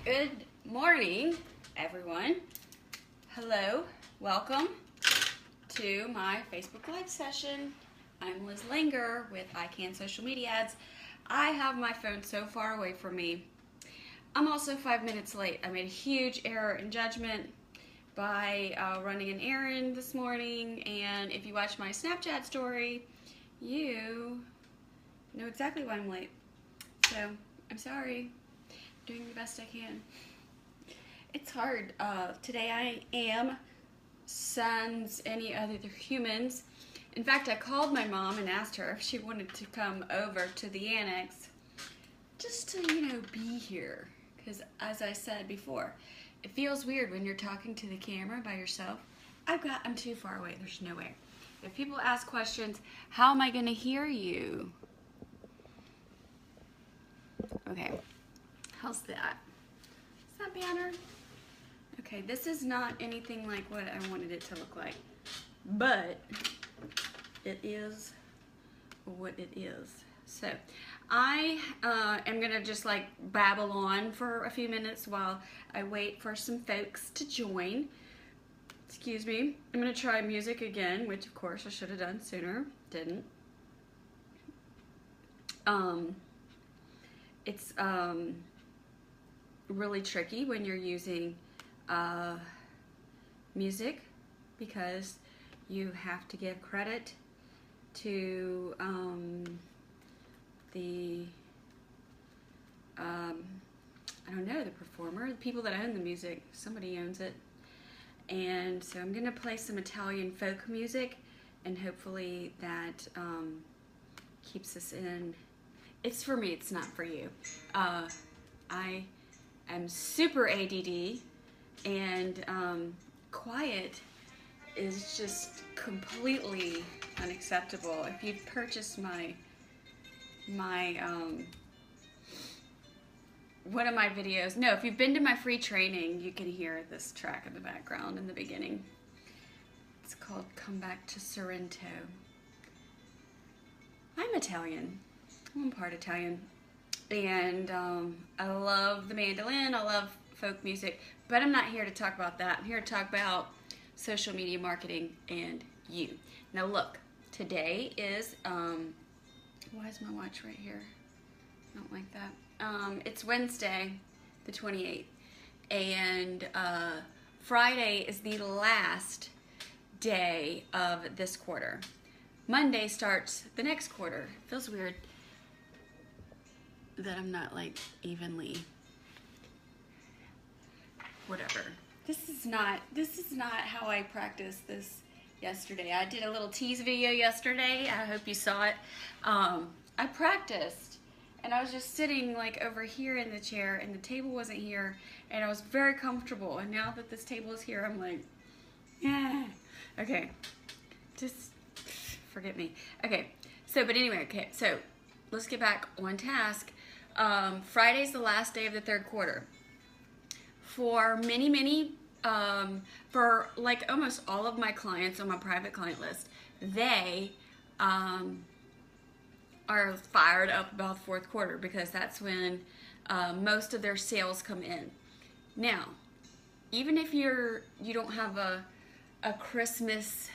Good morning, everyone. Hello, welcome to my Facebook Live session. I'm Liz Laenger with I Can Social Media Ads. I have my phone so far away from me. I'm also 5 minutes late. I made a huge error in judgment by running an errand this morning, and if you watch my Snapchat story, you know exactly why I'm late. So, I'm sorry. Doing the best I can. It's hard. Today I am sans any other humans. In fact, I called my mom and asked her if she wanted to come over to the annex just to, be here. Because as I said before, it feels weird when you're talking to the camera by yourself. I'm too far away. There's no way. If people ask questions, how am I going to hear you? Okay. How's that? Is that better? Okay, this is not anything like what I wanted it to look like, but it is what it is. So I am gonna just like babble on for a few minutes while I wait for some folks to join. Excuse me. I'm gonna try music again, which of course I should have done sooner. Didn't. It's really tricky when you're using music because you have to give credit to I don't know, the performer, the people that own the music. Somebody owns it. And so I'm gonna play some Italian folk music, and hopefully that keeps us in. It's for me, it's not for you. I'm super ADD, and quiet is just completely unacceptable. If you've purchased my one of my videos, no, if you've been to my free training, you can hear this track in the background in the beginning. It's called Come Back to Sorrento. I'm Italian. I'm part Italian. And I love the mandolin, I love folk music, but I'm not here to talk about that. I'm here to talk about social media marketing and you. Now look, today is, why is my watch right here? I don't like that. It's Wednesday, the 28th, and Friday is the last day of this quarter. Monday starts the next quarter. It feels weird that I'm not like evenly whatever. This is not how I practiced this yesterday. I did a little tease video yesterday. I hope you saw it. I practiced, and I was just sitting like over here in the chair, and the table wasn't here, and I was very comfortable. And now that this table is here, I'm like, yeah. Okay, just forget me. Okay, but anyway, okay, so let's get back on task. Friday's the last day of the third quarter. For many, for like almost all of my clients on my private client list, they are fired up about the fourth quarter because that's when most of their sales come in. Now, even if you don't have a Christmas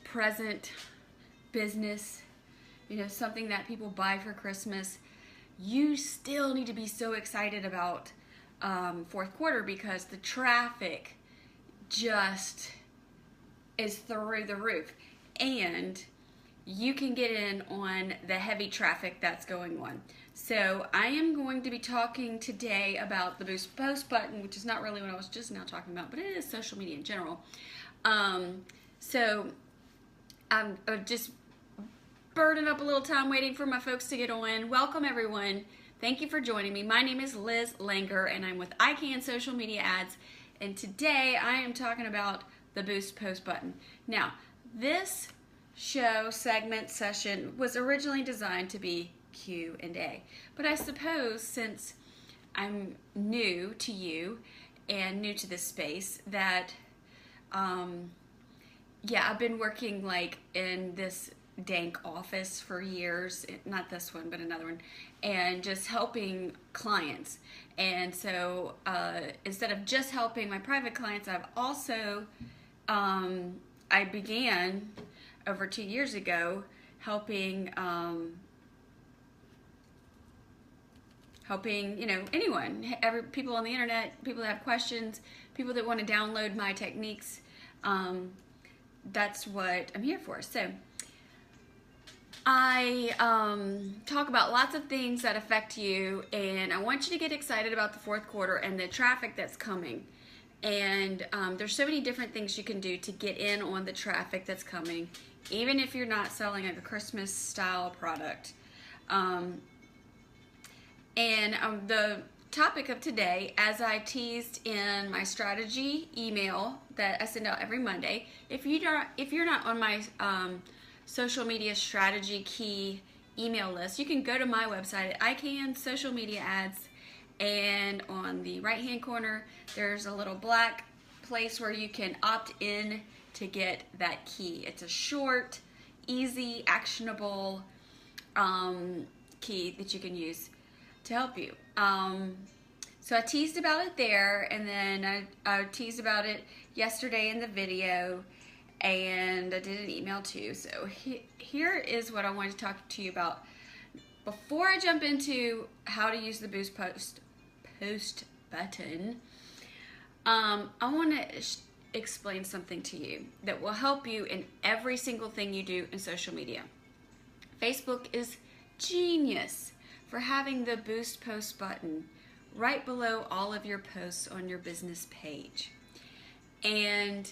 present business, something that people buy for Christmas, you still need to be so excited about fourth quarter because the traffic just is through the roof, and you can get in on the heavy traffic that's going on. So I am going to be talking today about the Boost Post button, which is not really what I was just now talking about, but it is social media in general. So I'm just burning up a little time waiting for my folks to get on. Welcome everyone. Thank you for joining me. My name is Liz Laenger, and I'm with I Can Social Media Ads, and today I am talking about the Boost Post button. Now, this show segment session was originally designed to be Q&A, but I suppose since I'm new to you and new to this space that yeah, I've been working like in this dank office for years, not this one, but another one, and just helping clients. And so instead of just helping my private clients, I've also, I began over 2 years ago helping, anyone, people on the internet, people that have questions, people that want to download my techniques. That's what I'm here for. So I talk about lots of things that affect you, and I want you to get excited about the fourth quarter and the traffic that's coming. And there's so many different things you can do to get in on the traffic that's coming, even if you're not selling like a Christmas style product. The topic of today, as I teased in my strategy email that I send out every Monday, if you're not on my social media strategy key email list, you can go to my website at ICANN Social Media Ads, and on the right hand corner there's a little black place where you can opt in to get that key. It's a short, easy, actionable key that you can use to help you. So I teased about it there, and then I teased about it yesterday in the video, and I did an email too. So here is what I wanted to talk to you about. Before I jump into how to use the Boost Post button, I want to explain something to you that will help you in every single thing you do in social media. Facebook is genius for having the Boost Post button right below all of your posts on your business page. And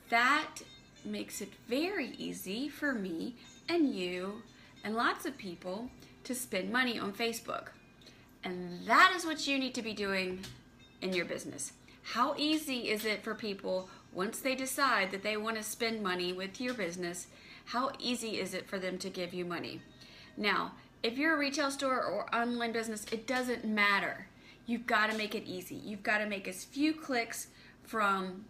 that makes it very easy for me and you and lots of people to spend money on Facebook. And that is what you need to be doing in your business. How easy is it for people, once they decide that they want to spend money with your business, how easy is it for them to give you money? Now, if you're a retail store or online business, it doesn't matter. You've got to make it easy. You've got to make as few clicks from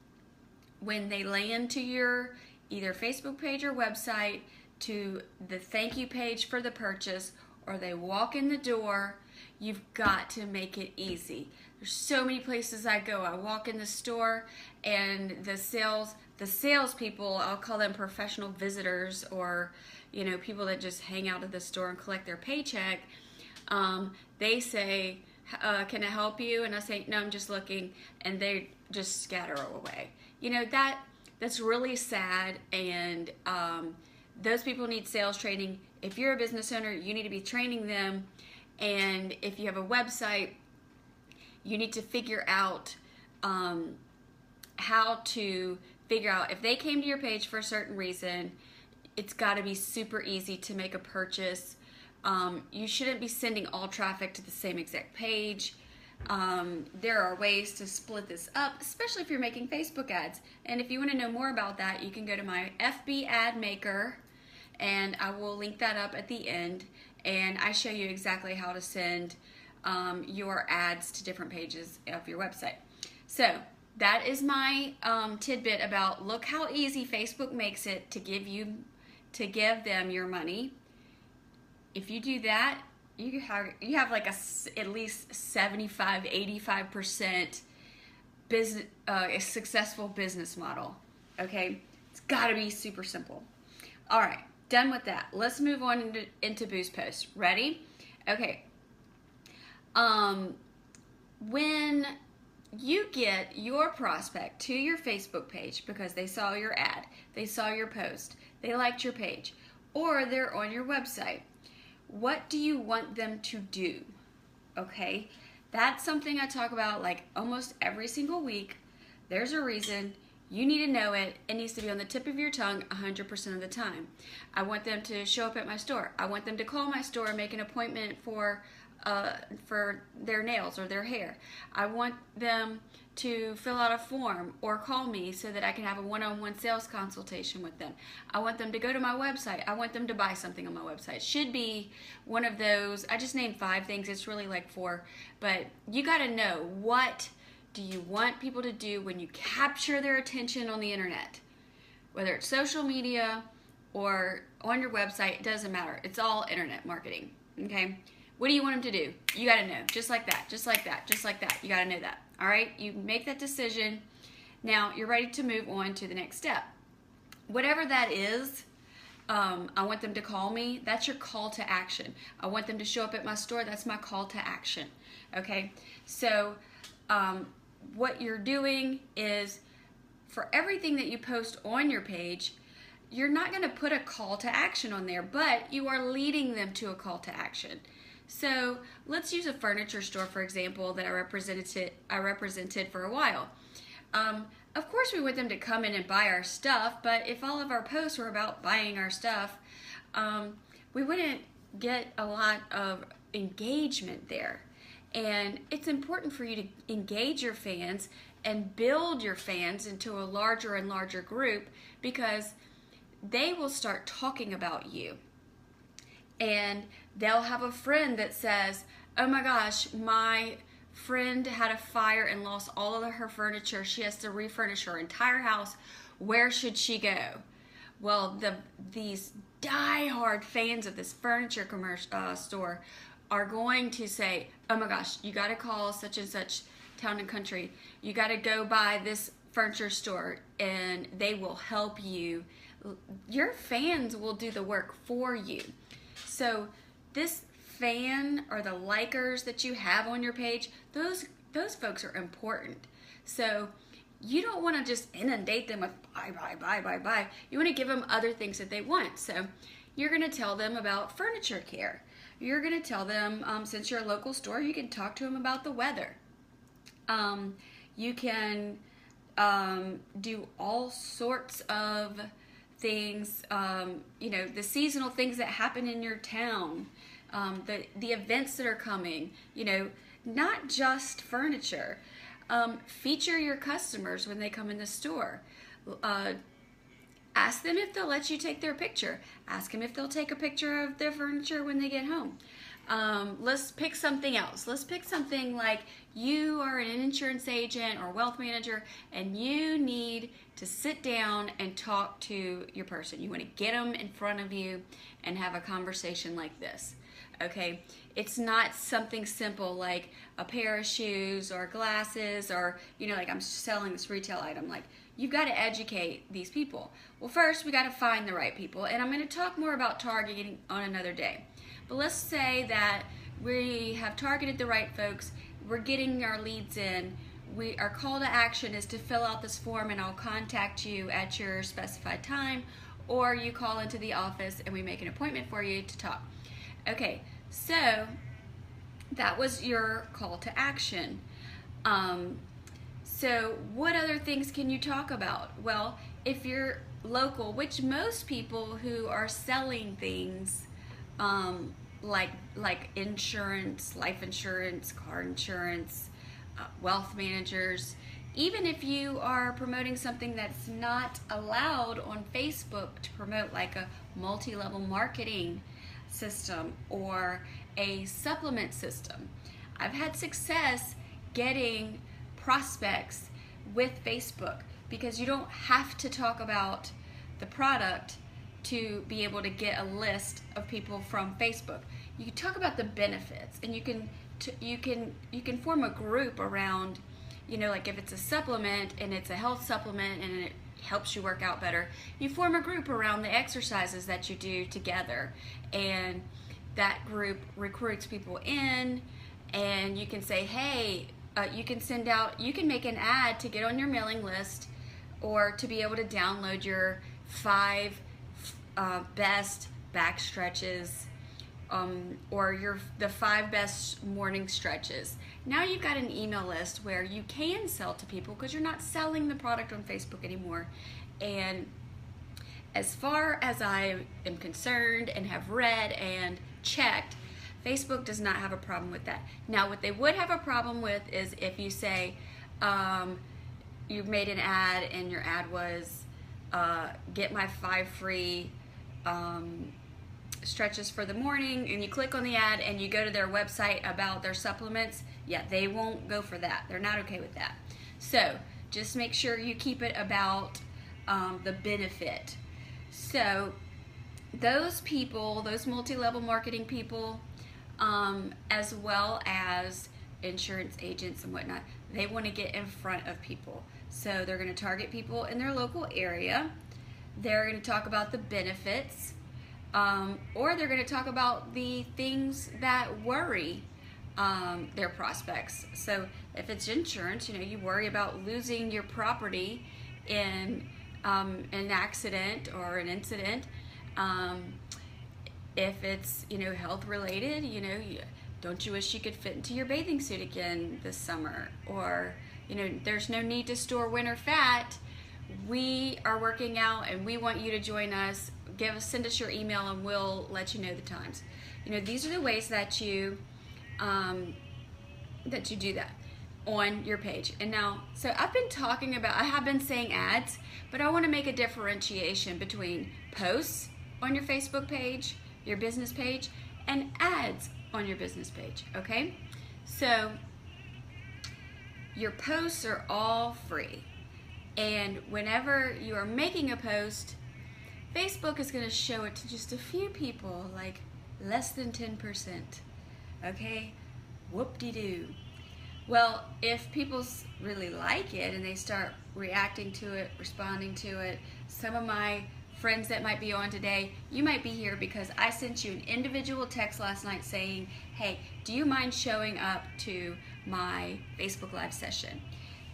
when they land to your either Facebook page or website to the thank you page for the purchase, or they walk in the door. You've got to make it easy. There's so many places I go. I walk in the store, and the salespeople, I'll call them professional visitors, or people that just hang out at the store and collect their paycheck. They say, "Can I help you?" And I say, "No, I'm just looking," and they just scatter away. That's really sad, and those people need sales training. If you're a business owner, you need to be training them, and if you have a website, you need to figure out how to figure out if they came to your page for a certain reason. It's got to be super easy to make a purchase. You shouldn't be sending all traffic to the same exact page. There are ways to split this up, especially if you're making Facebook ads. And if you want to know more about that, you can go to my FB ad maker, and I will link that up at the end. And I show you exactly how to send your ads to different pages of your website. So that is my tidbit about look how easy Facebook makes it to give them your money. If you do that, you have like at least 75-85% business a successful business model. Okay, it's got to be super simple. All right, done with that. Let's move on into Boost Post. Ready? Okay. When you get your prospect to your Facebook page because they saw your ad, they saw your post, they liked your page, or they're on your website, what do you want them to do? Okay, that's something I talk about like almost every single week. There's a reason. You need to know it. It needs to be on the tip of your tongue 100% of the time. I want them to show up at my store. I want them to call my store and make an appointment for their nails or their hair. I want them to fill out a form or call me so that I can have a one-on-one sales consultation with them. I want them to go to my website. I want them to buy something on my website. Should be one of those. I just named 5 things. It's really like 4. But you got to know, what do you want people to do when you capture their attention on the internet? Whether it's social media or on your website, it doesn't matter. It's all internet marketing, okay? What do you want them to do? You got to know, just like that, just like that, just like that. You got to know that, all right? You make that decision. Now, you're ready to move on to the next step. Whatever that is, I want them to call me. That's your call to action. I want them to show up at my store. That's my call to action, okay? So what you're doing is, for everything that you post on your page, you're not going to put a call to action on there, but you are leading them to a call to action. So let's use a furniture store, for example, that I represented for a while. Of course, we want them to come in and buy our stuff, but if all of our posts were about buying our stuff, we wouldn't get a lot of engagement there. And it's important for you to engage your fans and build your fans into a larger and larger group, because they will start talking about you. And they'll have a friend that says, oh my gosh, my friend had a fire and lost all of her furniture. She has to refurnish her entire house. Where should she go? Well, these die-hard fans of this furniture store are going to say, oh my gosh, you got to call such and such town and country. You got to go by this furniture store and they will help you. Your fans will do the work for you. So this fan or the likers that you have on your page, those folks are important. So you don't want to just inundate them with buy, buy, buy, buy, buy. You want to give them other things that they want. So you're going to tell them about furniture care. You're going to tell them, since you're a local store, you can talk to them about the weather. You can do all sorts of things, the seasonal things that happen in your town, the events that are coming, not just furniture. Feature your customers when they come in the store. Ask them if they'll let you take their picture. Ask them if they'll take a picture of their furniture when they get home. Let's pick something else. Let's pick something like you are an insurance agent or wealth manager and you need to sit down and talk to your person. You want to get them in front of you and have a conversation like this. Okay, it's not something simple like a pair of shoes or glasses or, like I'm selling this retail item. Like, you've got to educate these people. Well, first we got to find the right people, and I'm going to talk more about targeting on another day. But let's say that we have targeted the right folks, we're getting our leads in, our call to action is to fill out this form and I'll contact you at your specified time, or you call into the office and we make an appointment for you to talk. Okay, so that was your call to action. So what other things can you talk about? Well, if you're local, which most people who are selling things like insurance, life insurance, car insurance, wealth managers, even if you are promoting something that's not allowed on Facebook to promote, like a multi-level marketing system or a supplement system. I've had success getting prospects with Facebook because you don't have to talk about the product to be able to get a list of people from Facebook. You can talk about the benefits, and you can form a group around, like if it's a supplement and it's a health supplement and it helps you work out better, you form a group around the exercises that you do together, and that group recruits people in, and you can say, hey, you can make an ad to get on your mailing list or to be able to download your 5 best back stretches or the 5 best morning stretches. Now you've got an email list where you can sell to people because you're not selling the product on Facebook anymore. And as far as I am concerned and have read and checked, Facebook does not have a problem with that. Now, what they would have a problem with is if you say you've made an ad and your ad was get my 5 free stretches for the morning, and you click on the ad and you go to their website about their supplements. Yeah, they won't go for that. They're not okay with that. So just make sure you keep it about the benefit. So those people, those multi-level marketing people, as well as insurance agents and whatnot, they want to get in front of people. So they're going to target people in their local area. They're going to talk about the benefits, or they're going to talk about the things that worry their prospects. So if it's insurance, you worry about losing your property in an accident or an incident. If it's health related, don't you wish you could fit into your bathing suit again this summer? Or there's no need to store winter fat. We are working out and we want you to join us. Send us your email and we'll let you know the times. These are the ways that you do that on your page. And now, so I have been saying ads, but I want to make a differentiation between posts on your Facebook page, your business page, and ads on your business page, okay? So your posts are all free. And whenever you are making a post, Facebook is going to show it to just a few people, like less than 10%, okay? Whoop-de-doo. Well, if people really like it and they start reacting to it, responding to it, some of my friends that might be on today, you might be here because I sent you an individual text last night saying, hey, do you mind showing up to my Facebook Live session?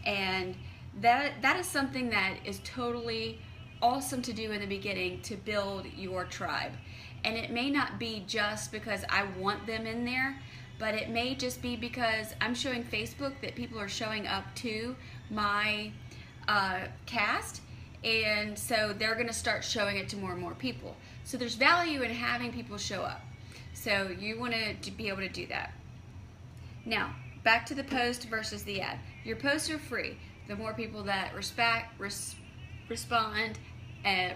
And that is something that is totally awesome to do in the beginning to build your tribe. And it may not be just because I want them in there, but it may just be because I'm showing Facebook that people are showing up to my cast, and so they're going to start showing it to more and more people. So there's value in having people show up. So you want to be able to do that. Now, back to the post versus the ad. Your posts are free. The more people that respond,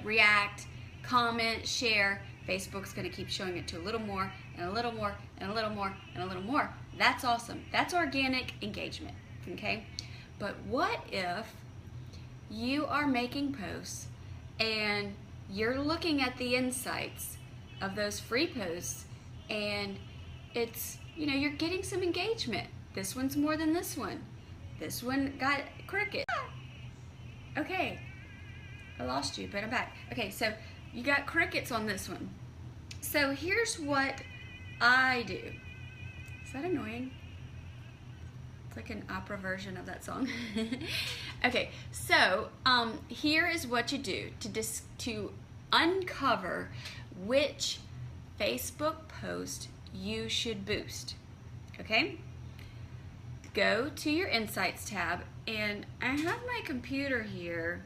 react, comment, share, Facebook's going to keep showing it to a little more and a little more and a little more and a little more. That's awesome. That's organic engagement, okay? But what if you are making posts and you're looking at the insights of those free posts and it's, you're getting some engagement. This one's more than this one. This one got cricket. Okay, I lost you, but I'm back. Okay, so you got crickets on this one. So here's what I do. Is that annoying? It's like an opera version of that song. Okay, so here is what you do to uncover which Facebook post you should boost. Okay? Go to your Insights tab, and I have my computer here,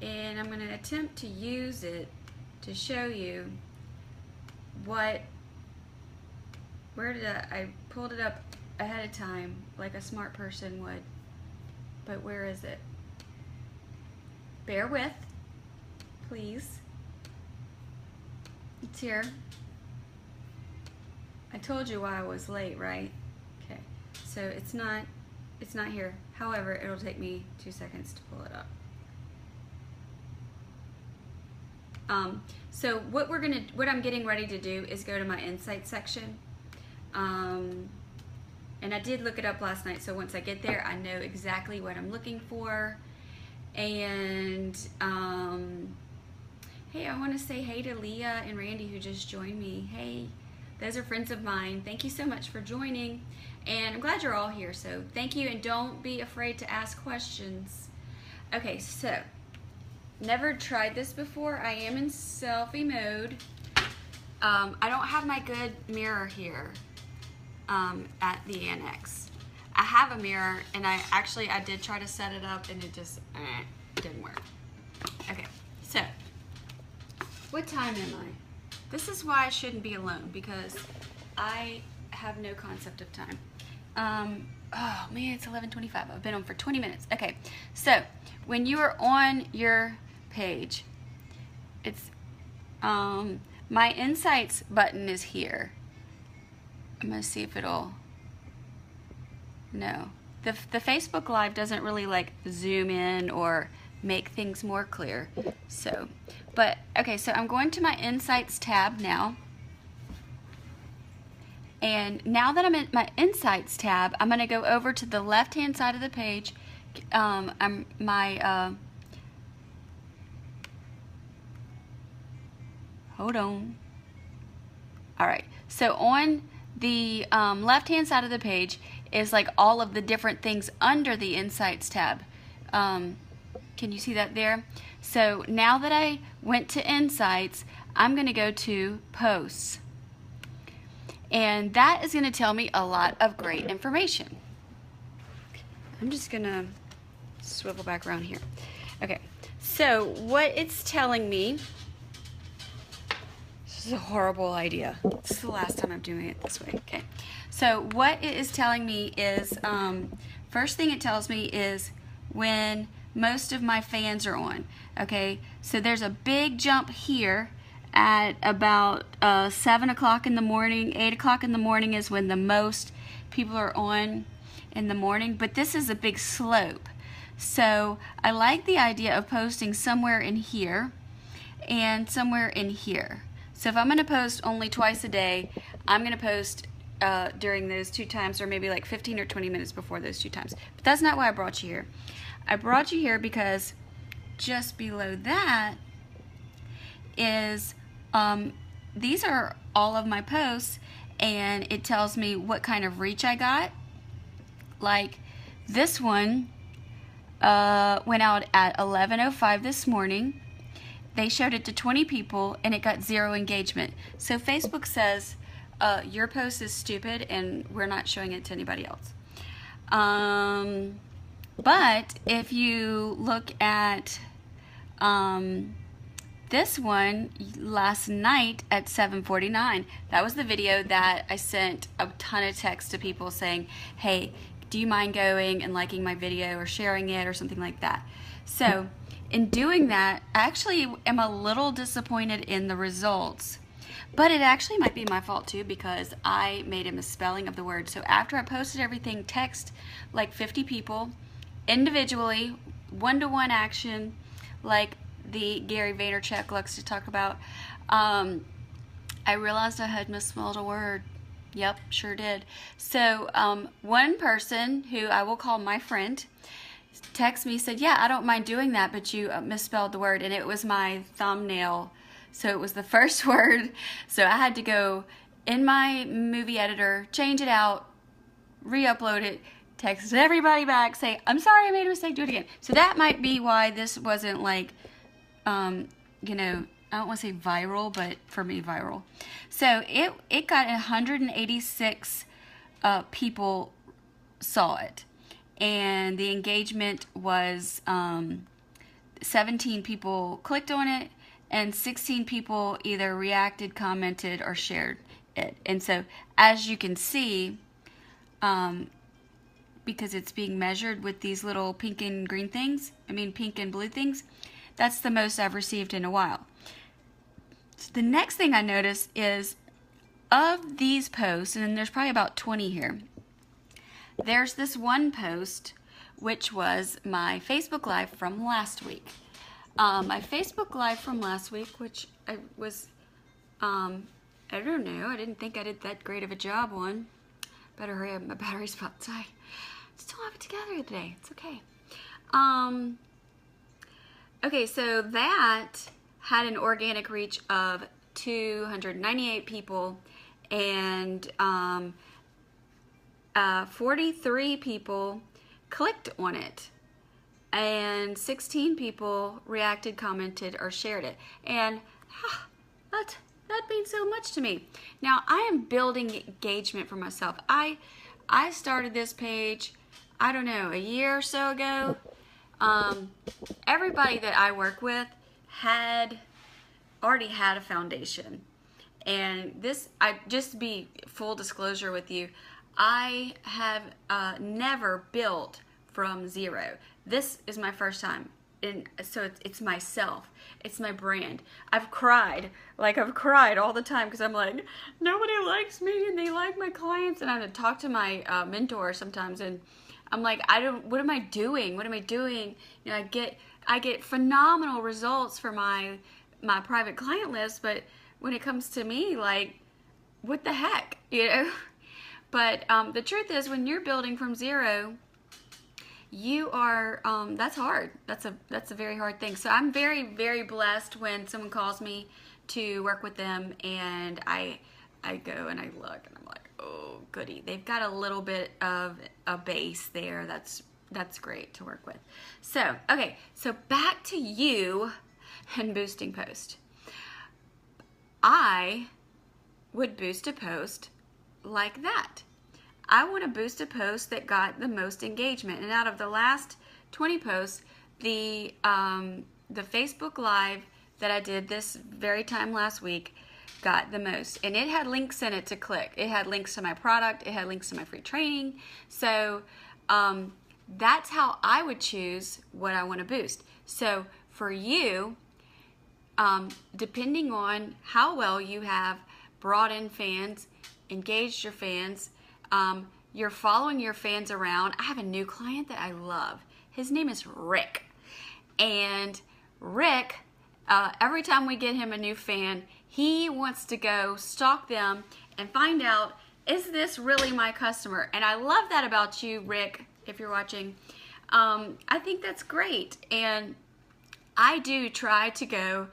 and I'm going to attempt to use it to show you I pulled it up ahead of time like a smart person would, but where is it? Bear with, please. It's here. I told you why I was late, right? Okay, so it's not here. However, it'll take me 2 seconds to pull it up. So what I'm getting ready to do is go to my Insights section. And I did look it up last night, so once I get there, I know exactly what I'm looking for. And hey, I want to say hey to Leah and Randy who just joined me. Hey, those are friends of mine. Thank you so much for joining. And I'm glad you're all here, so thank you, and don't be afraid to ask questions. Okay, so never tried this before. I am in selfie mode. I don't have my good mirror here at the annex. I have a mirror, and I did try to set it up, and it just didn't work. Okay, so what time am I? This is why I shouldn't be alone, because I have no concept of time. Oh man, it's 11:25. I've been on for 20 minutes. Okay, so when you are on your page, it's my Insights button is here. I'm gonna see if it'll. No, the Facebook Live doesn't really like zoom in or make things more clear. So, but okay, so I'm going to my Insights tab now. And now that I'm in my Insights tab, I'm going to go over to the left-hand side of the page. Hold on. All right, so on the left-hand side of the page is like all of the different things under the Insights tab. Can you see that there? So now that I went to Insights, I'm going to go to Posts. And that is going to tell me a lot of great information. I'm just going to swivel back around here. Okay, so what it's telling me, this is a horrible idea. This is the last time I'm doing it this way. Okay, so what it is telling me is, first thing it tells me is when most of my fans are on. Okay, so there's a big jump here at about 7 o'clock in the morning. 8 o'clock in the morning is when the most people are on in the morning, but this is a big slope. So I like the idea of posting somewhere in here and somewhere in here. So if I'm going to post only twice a day, I'm going to post during those 2 times, or maybe like 15 or 20 minutes before those 2 times. But that's not why I brought you here. I brought you here because just below that is these are all of my posts, and it tells me what kind of reach I got. Like this one went out at 11:05 this morning. They showed it to 20 people and it got 0 engagement. So Facebook says your post is stupid and we're not showing it to anybody else. But if you look at this one last night at 7:49, that was the video that I sent a ton of texts to people saying, hey, do you mind going and liking my video or sharing it or something like that? So in doing that, I actually am a little disappointed in the results, but it actually might be my fault too because I made a misspelling of the word. So after I posted everything, text like 50 people individually, one-to-one action, like the Gary Vaynerchuk likes to talk about. I realized I had misspelled a word. Yep, sure did. So one person who I will call my friend texted me, said, yeah, I don't mind doing that, but you misspelled the word, and it was my thumbnail. So it was the first word. So I had to go in my movie editor, change it out, re-upload it, text everybody back, say, I'm sorry I made a mistake, do it again. So that might be why this wasn't like, you know, I don't want to say viral, but for me, viral. So it got 186 people saw it. And the engagement was 17 people clicked on it, and 16 people either reacted, commented, or shared it. And so, as you can see, because it's being measured with these little pink and green things, pink and blue things, that's the most I've received in a while. So the next thing I noticed is, of these posts, and there's probably about 20 here, there's this one post, which was my Facebook Live from last week. My Facebook Live from last week, which I was, I don't know, I didn't think I did that great of a job on. Better hurry up, my battery's about to die. Still have it together today, it's okay. Okay, so that had an organic reach of 298 people, and 43 people clicked on it, and 16 people reacted, commented, or shared it. And that means so much to me. Now, I am building engagement for myself. I started this page, I don't know, a year or so ago. Everybody that I work with already had a foundation. And this, just to be full disclosure with you, I have never built from zero. This is my first time, and so it's myself. It's my brand. I've cried all the time because I'm like, nobody likes me, and they like my clients, and I have to talk to my mentor sometimes, and I'm like, what am I doing? What am I doing? You know, I get I get phenomenal results for my private client list, but when it comes to me, like, what the heck, you know? But the truth is, when you're building from zero, you are, that's hard. That's a very hard thing. So I'm very, very blessed when someone calls me to work with them, and I go and I look and I'm like, oh goody, they've got a little bit of a base there. That's great to work with. So, okay, so back to you and boosting post. I would boost a post like that. I want to boost a post that got the most engagement. And out of the last 20 posts, the Facebook Live that I did this very time last week got the most. And it had links in it to click. It had links to my product. It had links to my free training. So that's how I would choose what I want to boost. So for you, depending on how well you have brought in fans, engaged your fans, you're following your fans around. I have a new client that I love. His name is Rick. And Rick, every time we get him a new fan, he wants to go stalk them and find out, is this really my customer? And I love that about you, Rick, if you're watching. I think that's great. And I do try to go,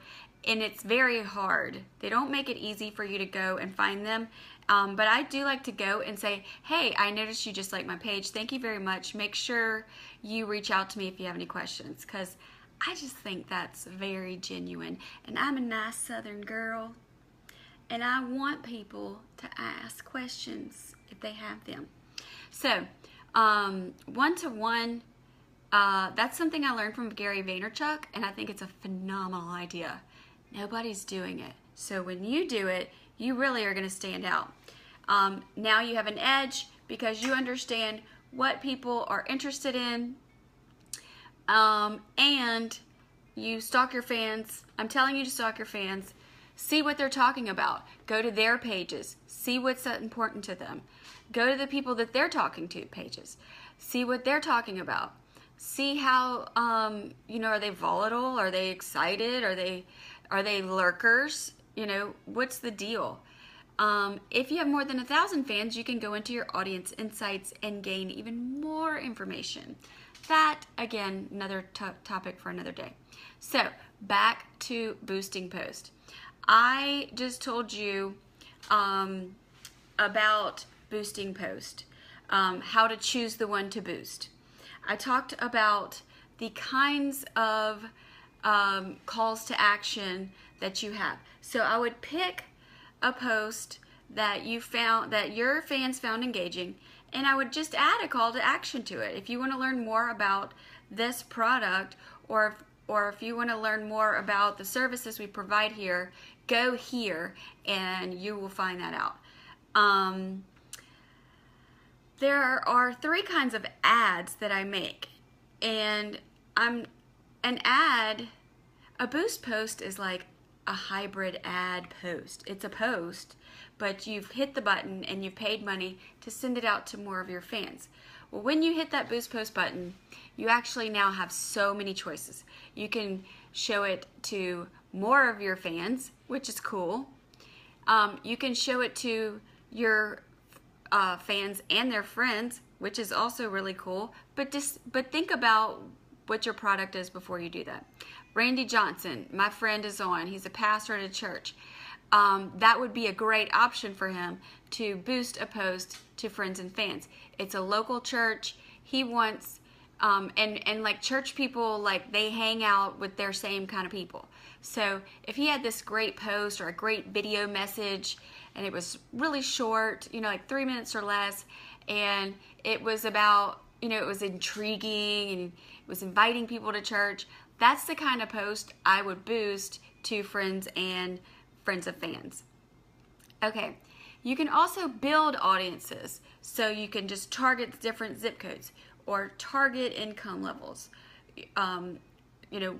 and it's very hard. They don't make it easy for you to go and find them. But I do like to go and say, hey, I noticed you just liked my page. Thank you very much. Make sure you reach out to me if you have any questions, because I just think that's very genuine. And I'm a nice Southern girl, and I want people to ask questions if they have them. So, one-to-one, that's something I learned from Gary Vaynerchuk, and I think it's a phenomenal idea. Nobody's doing it. So when you do it, you really are going to stand out. Now you have an edge because you understand what people are interested in, and you stalk your fans. I'm telling you to stalk your fans. See what they're talking about. Go to their pages. See what's important to them. Go to the people that they're talking to pages. See what they're talking about. See how, are they volatile? Are they excited? Are they lurkers? What's the deal? If you have more than 1,000 fans, you can go into your audience insights and gain even more information. That, again, another topic for another day. So, back to boosting post. I just told you about boosting post, how to choose the one to boost. I talked about the kinds of calls to action that you have. So I would pick a post that you found, that your fans found engaging, and I would just add a call to action to it. If you want to learn more about this product, or if you want to learn more about the services we provide here, go here and you will find that out. There are 3 kinds of ads that I make, and a boost post is like a hybrid ad post. It's a post, but you've hit the button and you've paid money to send it out to more of your fans. Well, when you hit that boost post button, you actually now have so many choices. You can show it to more of your fans, which is cool. You can show it to your fans and their friends, which is also really cool. But think about what your product is before you do that. Randy Johnson, my friend, is on. He's a pastor at a church. That would be a great option for him to boost a post to friends and fans. It's a local church. He wants, and like church people, like they hang out with their same kind of people. So if he had this great post or a great video message, and it was really short, like 3 minutes or less, and it was about, it was intriguing and it was inviting people to church, that's the kind of post I would boost to friends and friends of fans. Okay, you can also build audiences. So you can just target different zip codes or target income levels.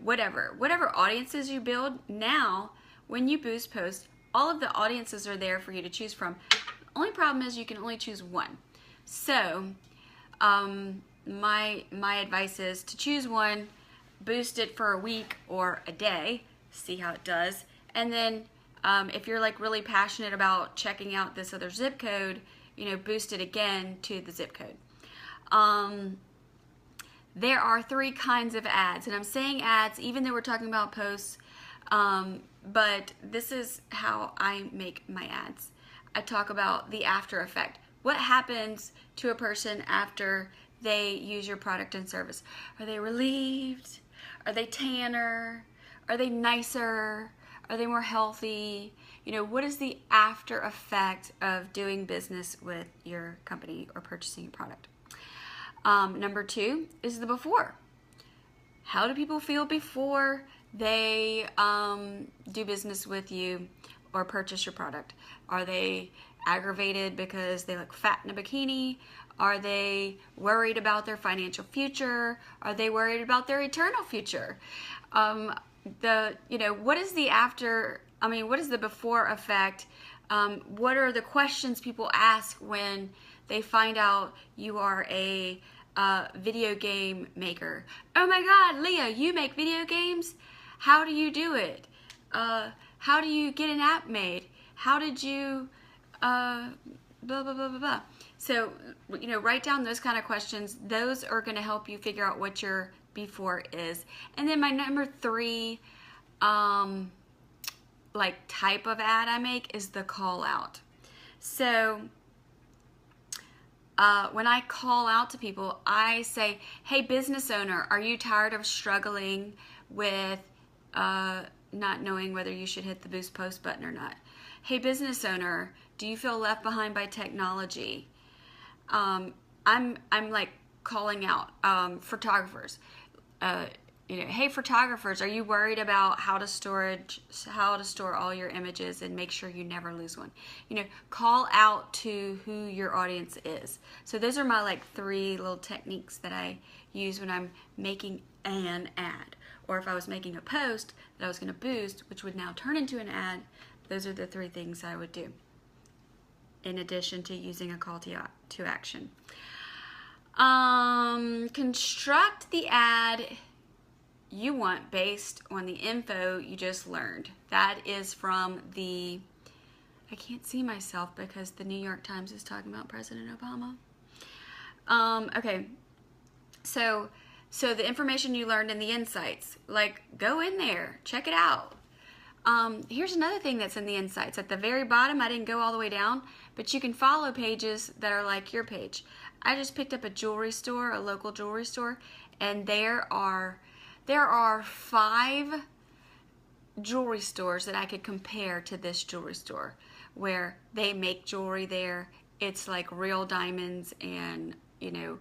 Whatever audiences you build. Now, when you boost posts, all of the audiences are there for you to choose from. Only problem is you can only choose one. So, my advice is to choose one. boost it for a week or a day, see how it does. And then if you're like really passionate about checking out this other zip code, boost it again to the zip code. There are 3 kinds of ads, and I'm saying ads even though we're talking about posts, but this is how I make my ads. I talk about the after effect. What happens to a person after they use your product and service? Are they relieved? Are they tanner? Are they nicer? Are they more healthy? What is the after effect of doing business with your company or purchasing a product? Number 2 is the before. How do people feel before they do business with you or purchase your product? Are they aggravated because they look fat in a bikini? Are they worried about their financial future? Are they worried about their eternal future? What is the after? What is the before effect? What are the questions people ask when they find out you are a video game maker? Oh my God, Leah, you make video games? How do you do it? How do you get an app made? How did you blah, blah, blah, blah, blah. So, write down those kind of questions. Those are going to help you figure out what your before is. And then my number 3 type of ad I make is the call out. So when I call out to people, I say, hey, business owner, are you tired of struggling with not knowing whether you should hit the boost post button or not? Hey, business owner, do you feel left behind by technology? I'm like calling out photographers. Hey, photographers, are you worried about how to store all your images and make sure you never lose one? Call out to who your audience is. So those are my 3 little techniques that I use when I'm making an ad, or if I was making a post that I was going to boost, which would now turn into an ad. Those are the 3 things I would do, in addition to using a call to action. Construct the ad you want based on the info you just learned. That is from I can't see myself because the New York Times is talking about President Obama. Okay, so the information you learned and the insights, go in there, check it out. Here's another thing that's in the insights. At the very bottom, I didn't go all the way down, but you can follow pages that are like your page. I just picked up a jewelry store, a local jewelry store, and there are 5 jewelry stores that I could compare to this jewelry store, where they make jewelry there. It's like real diamonds and, a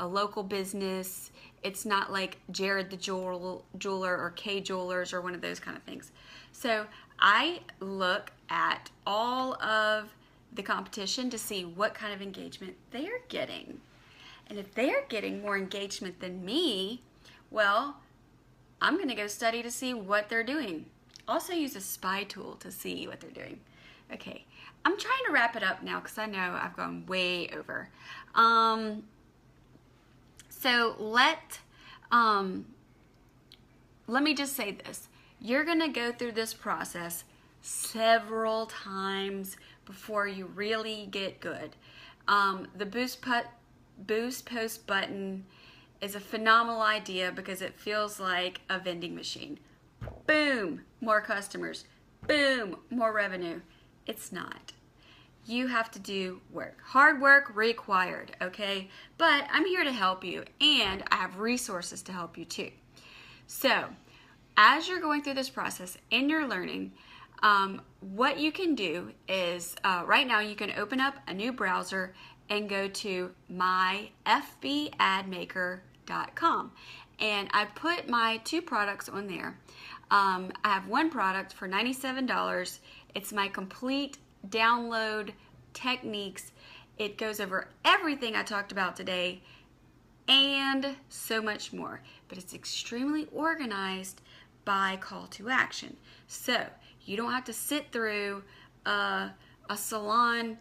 local business. It's not like Jared the jeweler or K Jewelers or one of those kind of things. So I look at all of the competition to see what kind of engagement they're getting. And if they're getting more engagement than me, well, I'm going to go study to see what they're doing. Also use a spy tool to see what they're doing. Okay, I'm trying to wrap it up now because I know I've gone way over. So let me just say this. You're going to go through this process several times before you really get good. The boost post button is a phenomenal idea because it feels like a vending machine. Boom, more customers. Boom, more revenue. It's not. You have to do work. Hard work required, okay? But I'm here to help you, and I have resources to help you too. So, as you're going through this process and you're learning, what you can do is, right now you can open up a new browser and go to myfbadmaker.com. And I put my 2 products on there. I have one product for $97. It's my complete download techniques. It goes over everything I talked about today and so much more. But it's extremely organized by call to action. So you don't have to sit through a salon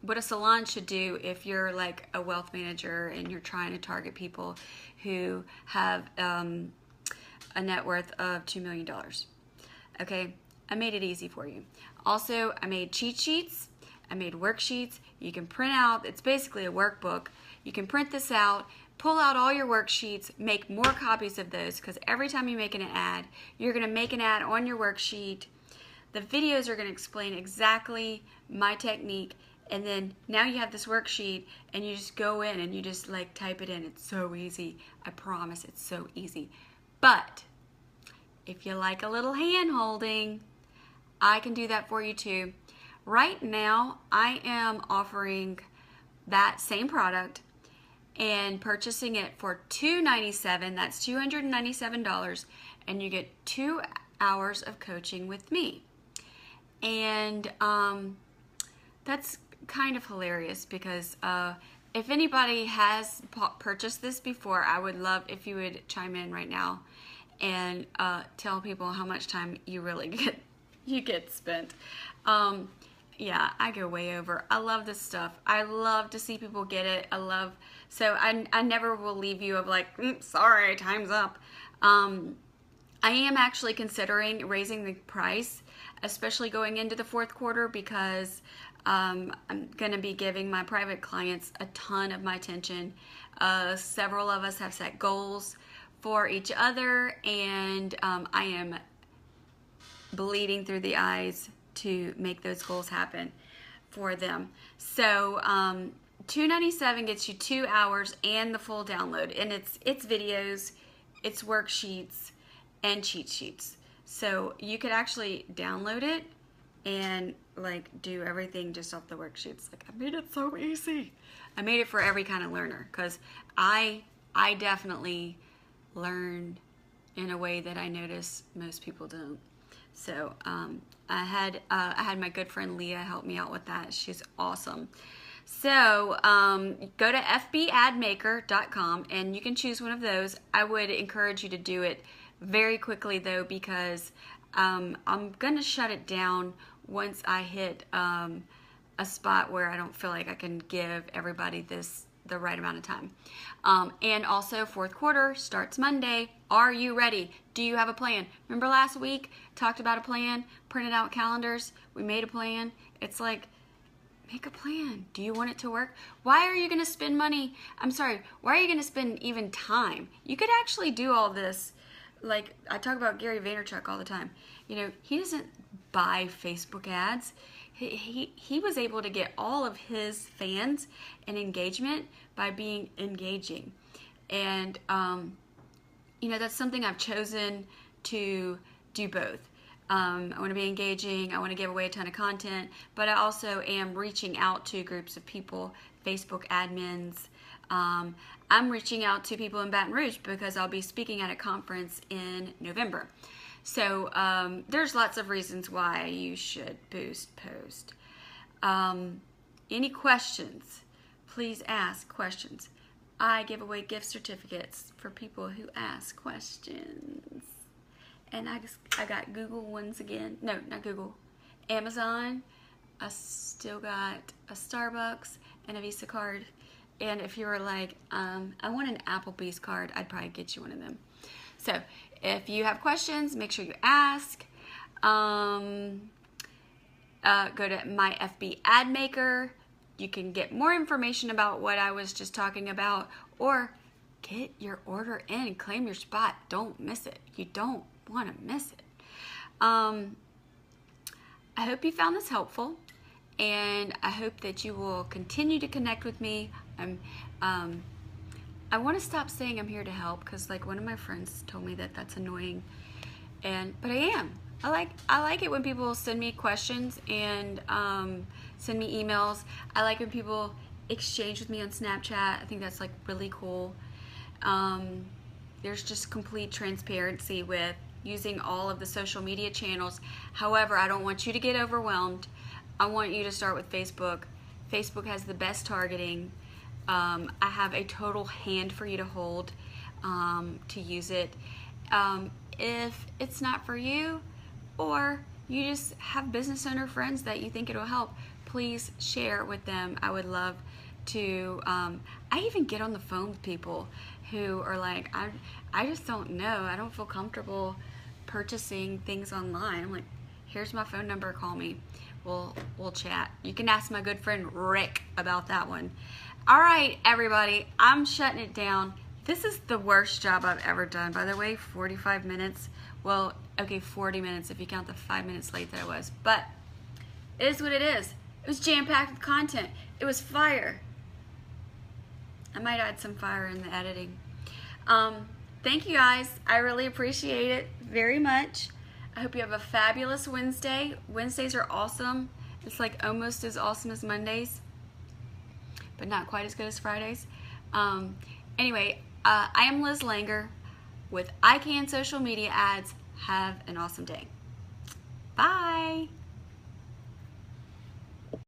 what a salon should do if you're like a wealth manager and you're trying to target people who have a net worth of $2 million. Okay, I made it easy for you. Also, I made cheat sheets. I made worksheets. You can print out, it's basically a workbook. You can print this out, pull out all your worksheets, make more copies of those, because every time you make an ad, you're going to make an ad on your worksheet. The videos are going to explain exactly my technique, and then now you have this worksheet and you just go in and you just like type it in. It's so easy. I promise it's so easy. But if you like a little hand holding, I can do that for you too. Right now, I am offering that same product and purchasing it for $297. That's $297, and you get 2 hours of coaching with me. And that's kind of hilarious because if anybody has purchased this before, I would love if you would chime in right now and tell people how much time you really get spent. Yeah, I go way over. I love this stuff. I love to see people get it. So I never will leave you of like, sorry, time's up. I am actually considering raising the price, especially going into the fourth quarter, because I'm going to be giving my private clients a ton of my attention. Several of us have set goals for each other, and I am bleeding through the eyes to make those goals happen for them. So $297 gets you 2 hours and the full download, and it's videos, it's worksheets, and cheat sheets. So you could actually download it and like do everything just off the worksheets. Like, I made it so easy. I made it for every kind of learner, because I definitely learn in a way that I notice most people don't. So I had my good friend Leah help me out with that. She's awesome. So go to fbadmaker.com and you can choose one of those. I would encourage you to do it very quickly though, because I'm gonna shut it down once I hit a spot where I don't feel like I can give everybody the right amount of time. And also, fourth quarter starts Monday. Are you ready? Do you have a plan? Remember last week, talked about a plan, printed out calendars, we made a plan. It's like, make a plan. Do you want it to work? Why are you going to spend money? I'm sorry, why are you going to spend even time? You could actually do all this. Like, I talk about Gary Vaynerchuk all the time. You know, he doesn't buy Facebook ads. He was able to get all of his fans and engagement by being engaging. And, you know, that's something I've chosen to do both. I want to be engaging, I want to give away a ton of content, but I also am reaching out to groups of people, Facebook admins. I'm reaching out to people in Baton Rouge because I'll be speaking at a conference in November. So there's lots of reasons why you should boost post. Any questions? Please ask questions. I give away gift certificates for people who ask questions. And I got Google ones again. No, not Google. Amazon. I still got a Starbucks and a Visa card. And if you were like, I want an Applebee's card, I'd probably get you one of them. So if you have questions, make sure you ask. Go to my FB ad maker. You can get more information about what I was just talking about, or get your order in, claim your spot. Don't miss it. You don't want to miss it. I hope you found this helpful, and I hope that you will continue to connect with me. I want to stop saying I'm here to help, because like one of my friends told me that that's annoying, but I am. I like it when people send me questions and send me emails. I like when people exchange with me on Snapchat. I think that's like really cool. There's just complete transparency with using all of the social media channels. However, I don't want you to get overwhelmed. I want you to start with Facebook. Facebook has the best targeting. I have a total hand for you to hold to use it. If it's not for you, or you just have business owner friends that you think it'll help, please share with them. I would love to, I even get on the phone with people who are like, I just don't know. I don't feel comfortable purchasing things online. I'm like, here's my phone number, call me. We'll chat. You can ask my good friend Rick about that one. All right, everybody, I'm shutting it down. This is the worst job I've ever done. By the way, 45 minutes. Well, okay, 40 minutes if you count the 5 minutes late that I was. But it is what it is. It was jam-packed with content. It was fire. I might add some fire in the editing. Thank you guys. I really appreciate it very much. I hope you have a fabulous Wednesday. Wednesdays are awesome. It's like almost as awesome as Mondays, but not quite as good as Fridays. Anyway, I am Liz Laenger with I Can Social Media Ads. Have an awesome day. Bye.